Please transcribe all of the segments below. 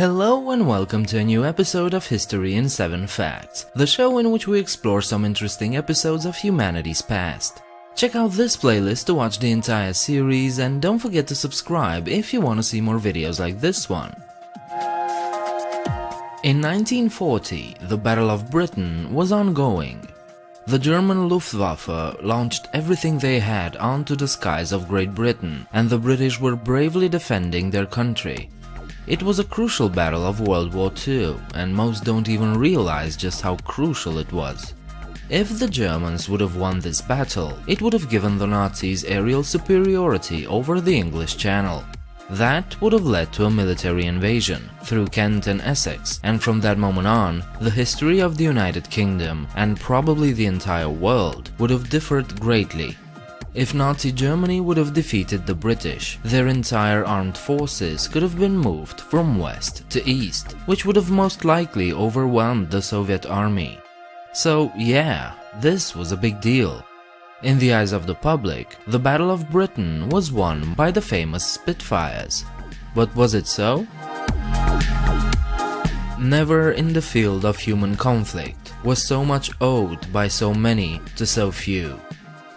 Hello and welcome to a new episode of History in 7 Facts, the show in which we explore some interesting episodes of humanity's past. Check out this playlist to watch the entire series and don't forget to subscribe if you want to see more videos like this one. In 1940, the Battle of Britain was ongoing. The German Luftwaffe launched everything they had onto the skies of Great Britain, and the British were bravely defending their country. It was a crucial battle of World War II, and most don't even realize just how crucial it was. If the Germans would have won this battle, it would have given the Nazis aerial superiority over the English Channel. That would have led to a military invasion through Kent and Essex, and from that moment on, the history of the United Kingdom, and probably the entire world, would have differed greatly. If Nazi Germany would have defeated the British, their entire armed forces could have been moved from west to east, which would have most likely overwhelmed the Soviet army. So yeah, this was a big deal. In the eyes of the public, the Battle of Britain was won by the famous Spitfires. But was it so? Never in the field of human conflict was so much owed by so many to so few.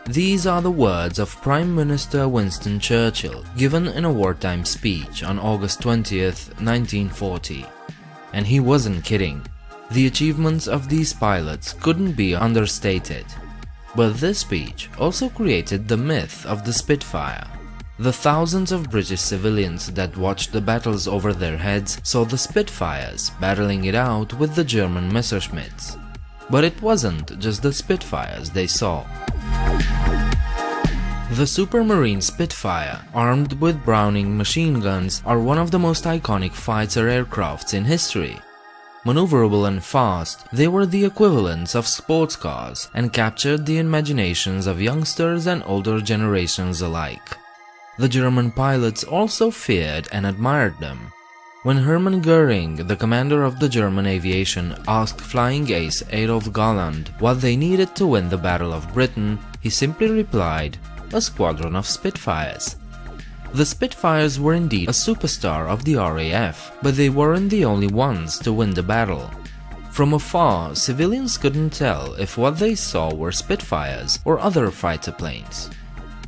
These are the words of Prime Minister Winston Churchill, given in a wartime speech on August 20th, 1940. And he wasn't kidding. The achievements of these pilots couldn't be understated. But this speech also created the myth of the Spitfire. The thousands of British civilians that watched the battles over their heads saw the Spitfires battling it out with the German Messerschmitts. But it wasn't just the Spitfires they saw. The Supermarine Spitfire, armed with Browning machine guns, are one of the most iconic fighter aircrafts in history. Maneuverable and fast, they were the equivalents of sports cars and captured the imaginations of youngsters and older generations alike. The German pilots also feared and admired them. When Hermann Göring, the commander of the German aviation, asked flying ace Adolf Galland what they needed to win the Battle of Britain, he simply replied, "A squadron of Spitfires." The Spitfires were indeed a superstar of the RAF, but they weren't the only ones to win the battle. From afar, civilians couldn't tell if what they saw were Spitfires or other fighter planes.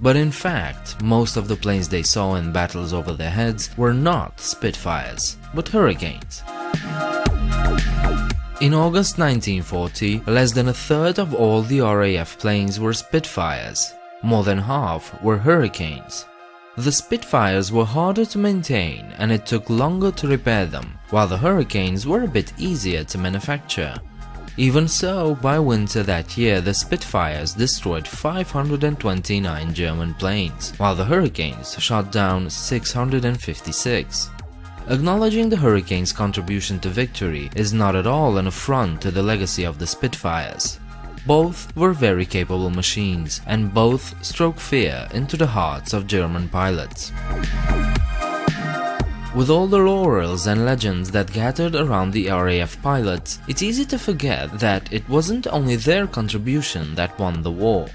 But in fact, most of the planes they saw in battles over their heads were not Spitfires, but Hurricanes. In August 1940, less than a third of all the RAF planes were Spitfires. More than half were Hurricanes. The Spitfires were harder to maintain and it took longer to repair them, while the Hurricanes were a bit easier to manufacture. Even so, by winter that year, the Spitfires destroyed 529 German planes, while the Hurricanes shot down 656. Acknowledging the Hurricanes' contribution to victory is not at all an affront to the legacy of the Spitfires. Both were very capable machines, and both struck fear into the hearts of German pilots. With all the laurels and legends that gathered around the RAF pilots, it's easy to forget that it wasn't only their contribution that won the war.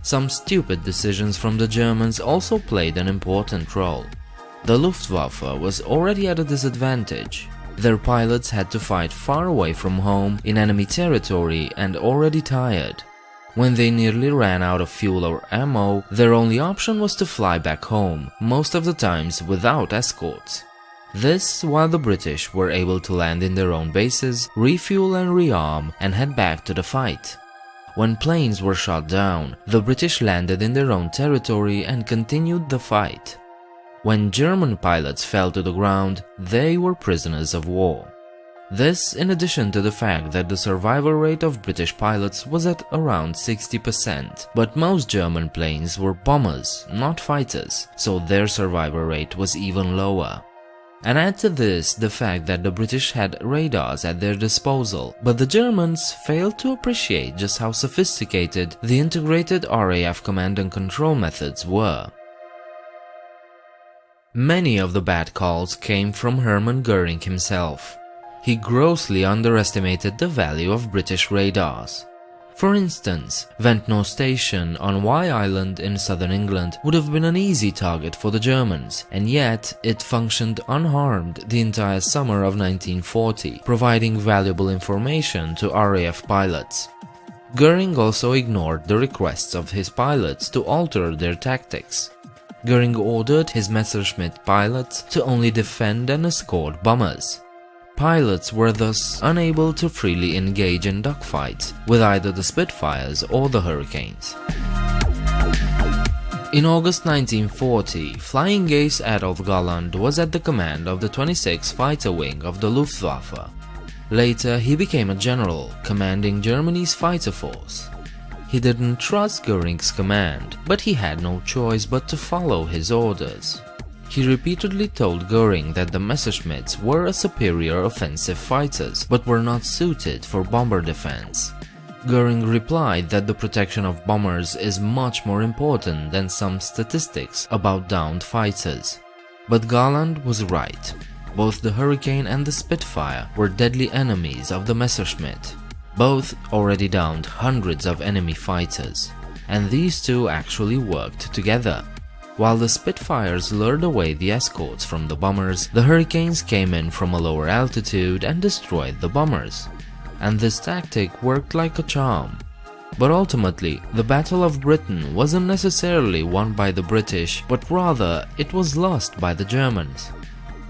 Some stupid decisions from the Germans also played an important role. The Luftwaffe was already at a disadvantage. Their pilots had to fight far away from home in enemy territory and already tired. When they nearly ran out of fuel or ammo, their only option was to fly back home, most of the times without escorts. This while the British were able to land in their own bases, refuel and rearm, and head back to the fight. When planes were shot down, the British landed in their own territory and continued the fight. When German pilots fell to the ground, they were prisoners of war. This in addition to the fact that the survival rate of British pilots was at around 60%, but most German planes were bombers, not fighters, so their survival rate was even lower. And add to this the fact that the British had radars at their disposal, but the Germans failed to appreciate just how sophisticated the integrated RAF command and control methods were. Many of the bad calls came from Hermann Göring himself. He grossly underestimated the value of British radars. For instance, Ventnor Station on Wye Island in southern England would have been an easy target for the Germans, and yet it functioned unharmed the entire summer of 1940, providing valuable information to RAF pilots. Göring also ignored the requests of his pilots to alter their tactics. Göring ordered his Messerschmitt pilots to only defend and escort bombers. Pilots were thus unable to freely engage in dogfights with either the Spitfires or the Hurricanes. In August 1940, Flying Ace Adolf Galland was at the command of the 26th Fighter Wing of the Luftwaffe. Later, he became a general, commanding Germany's fighter force. He didn't trust Göring's command, but he had no choice but to follow his orders. He repeatedly told Göring that the Messerschmitts were a superior offensive fighters, but were not suited for bomber defense. Göring replied that the protection of bombers is much more important than some statistics about downed fighters. But Galland was right. Both the Hurricane and the Spitfire were deadly enemies of the Messerschmitt. Both already downed hundreds of enemy fighters, and these two actually worked together. While the Spitfires lured away the escorts from the bombers, the Hurricanes came in from a lower altitude and destroyed the bombers. And this tactic worked like a charm. But ultimately, the Battle of Britain wasn't necessarily won by the British, but rather it was lost by the Germans.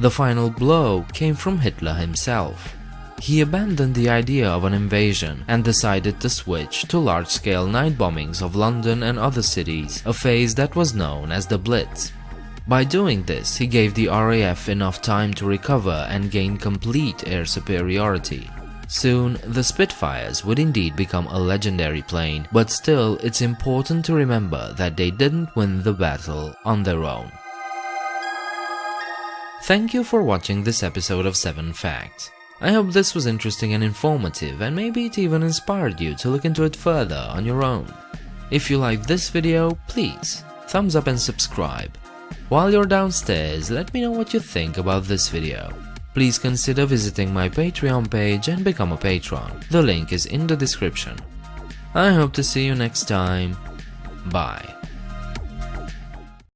The final blow came from Hitler himself. He abandoned the idea of an invasion and decided to switch to large-scale night bombings of London and other cities, a phase that was known as the Blitz. By doing this, he gave the RAF enough time to recover and gain complete air superiority. Soon, the Spitfires would indeed become a legendary plane, but still it's important to remember that they didn't win the battle on their own. Thank you for watching this episode of 7 Facts. I hope this was interesting and informative, and maybe it even inspired you to look into it further on your own. If you liked this video, please thumbs up and subscribe. While you're downstairs, let me know what you think about this video. Please consider visiting my Patreon page and become a patron. The link is in the description. I hope to see you next time. Bye.